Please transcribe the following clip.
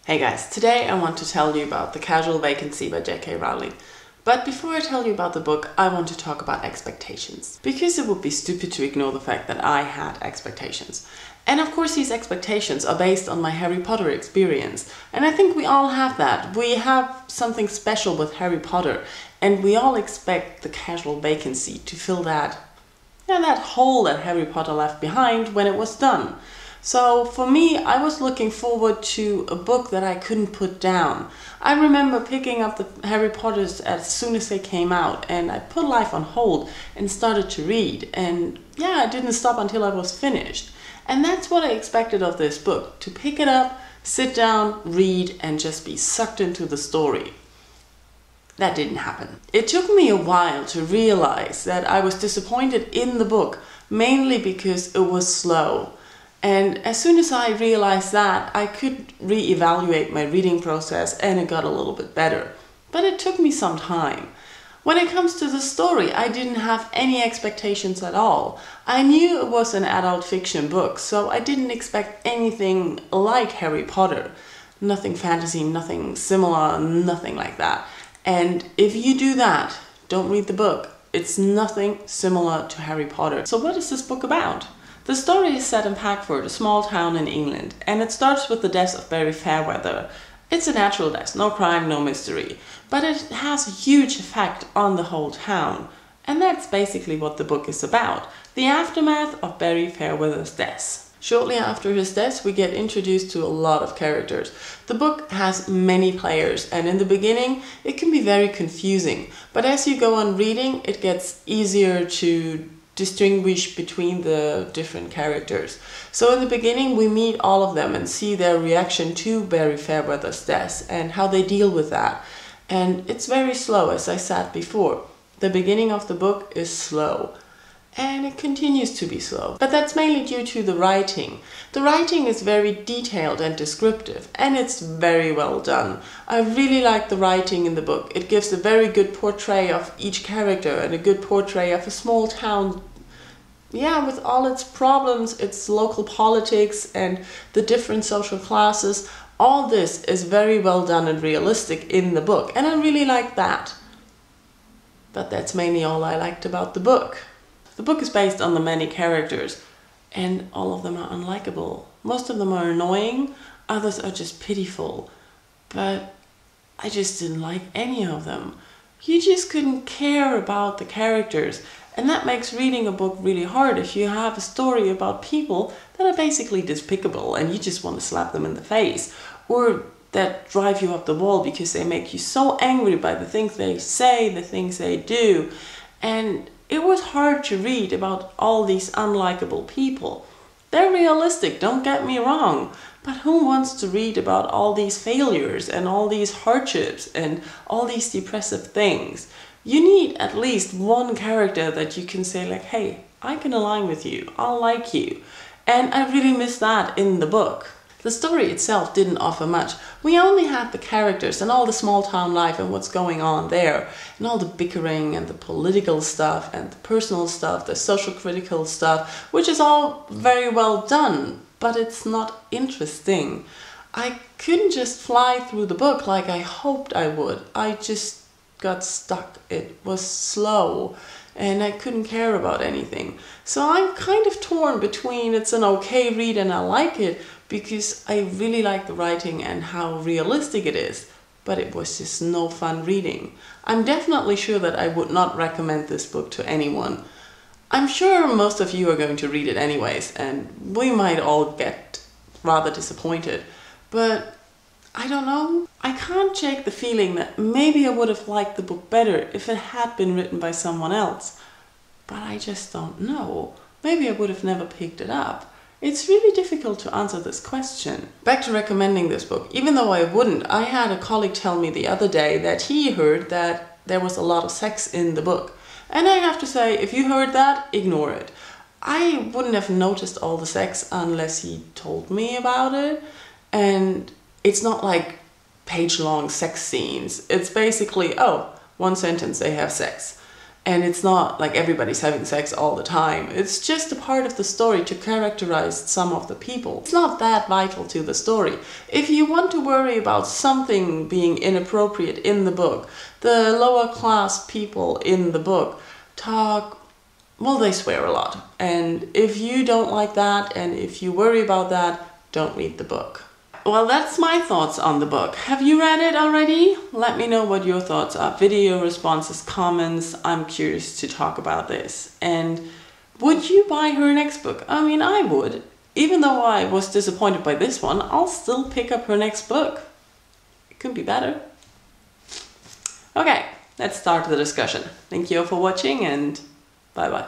Hey guys, today I want to tell you about The Casual Vacancy by J.K. Rowling. But before I tell you about the book, I want to talk about expectations. Because it would be stupid to ignore the fact that I had expectations. And of course these expectations are based on my Harry Potter experience. And I think we all have that. We have something special with Harry Potter. And we all expect The Casual Vacancy to fill that hole that Harry Potter left behind when it was done. So for me, I was looking forward to a book that I couldn't put down. I remember picking up the Harry Potters as soon as they came out, and I put life on hold and started to read. And yeah, I didn't stop until I was finished. And that's what I expected of this book, to pick it up, sit down, read, and just be sucked into the story. That didn't happen. It took me a while to realize that I was disappointed in the book, mainly because it was slow. And as soon as I realized that, I could re-evaluate my reading process and it got a little bit better. But it took me some time. When it comes to the story, I didn't have any expectations at all. I knew it was an adult fiction book, so I didn't expect anything like Harry Potter. Nothing fantasy, nothing similar, nothing like that. And if you do that, don't read the book. It's nothing similar to Harry Potter. So what is this book about? The story is set in Packford, a small town in England, and it starts with the death of Barry Fairweather. It's a natural death, no crime, no mystery, but it has a huge effect on the whole town. And that's basically what the book is about, the aftermath of Barry Fairweather's death. Shortly after his death, we get introduced to a lot of characters. The book has many players, and in the beginning, it can be very confusing. But as you go on reading, it gets easier to distinguish between the different characters. So in the beginning we meet all of them and see their reaction to Barry Fairweather's death and how they deal with that. And it's very slow, as I said before. The beginning of the book is slow. And it continues to be slow. But that's mainly due to the writing. The writing is very detailed and descriptive, and it's very well done. I really like the writing in the book. It gives a very good portray of each character and a good portray of a small town. Yeah, with all its problems, its local politics and the different social classes. All this is very well done and realistic in the book, and I really like that. But that's mainly all I liked about the book. The book is based on the many characters, and all of them are unlikable. Most of them are annoying, others are just pitiful. But I just didn't like any of them. You just couldn't care about the characters, and that makes reading a book really hard if you have a story about people that are basically despicable and you just want to slap them in the face, or that drive you up the wall because they make you so angry by the things they say, the things they do. And it was hard to read about all these unlikable people. They're realistic, don't get me wrong, but who wants to read about all these failures and all these hardships and all these depressive things? You need at least one character that you can say like, hey, I can align with you, I'll like you. And I really miss that in the book. The story itself didn't offer much. We only had the characters and all the small town life and what's going on there, and all the bickering and the political stuff and the personal stuff, the social critical stuff, which is all very well done, but it's not interesting. I couldn't just fly through the book like I hoped I would. I just got stuck. It was slow and I couldn't care about anything. So I'm kind of torn between it's an okay read and I like it, because I really like the writing and how realistic it is, but it was just no fun reading. I'm definitely sure that I would not recommend this book to anyone. I'm sure most of you are going to read it anyways, and we might all get rather disappointed, but I don't know. I can't shake the feeling that maybe I would have liked the book better if it had been written by someone else, but I just don't know. Maybe I would have never picked it up. It's really difficult to answer this question. Back to recommending this book. Even though I wouldn't, I had a colleague tell me the other day that he heard that there was a lot of sex in the book. And I have to say, if you heard that, ignore it. I wouldn't have noticed all the sex unless he told me about it. And it's not like page-long sex scenes. It's basically, oh, one sentence, they have sex. And it's not like everybody's having sex all the time. It's just a part of the story to characterize some of the people. It's not that vital to the story. If you want to worry about something being inappropriate in the book, the lower class people in the book talk, well, they swear a lot. And if you don't like that, and if you worry about that, don't read the book. Well, that's my thoughts on the book. Have you read it already? Let me know what your thoughts are. Video responses, comments. I'm curious to talk about this. And would you buy her next book? I mean, I would. Even though I was disappointed by this one, I'll still pick up her next book. It could be better. Okay, let's start the discussion. Thank you all for watching, and bye-bye.